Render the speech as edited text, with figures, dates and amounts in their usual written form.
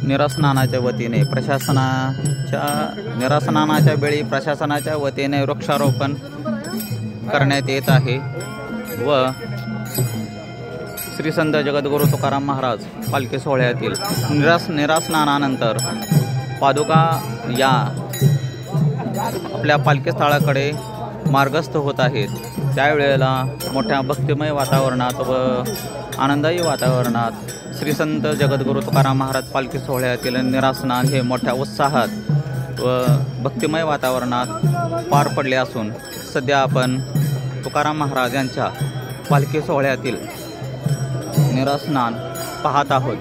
निरास्नानाच्या वतीने निरास्नानाच्या वेळी प्रशासनाच्या वतीने वृक्षारोपण करण्यात येत आहे व श्री संत जगद्गुरू तुकाराम महाराज पालखी सोहळ्यातील निरास्नानानंतर पादुका या आपल्या पालखी स्थळाकडे मार्गस्थ होत आहेत। त्यावेळेला मोठ्या भक्तिमय वातावरणात व आनंददायी वातावरणात श्री संत जगद्गुरू तुकाराम महाराज पालखी सोहळ्यातील निरास्नान हे मोठ्या उत्साहात व भक्तिमय वातावरणात पार पडले असून सध्या आपण तुकाराम महाराज यांच्या पालखी सोहळ्यातील निरास्नान पाहत आहोत।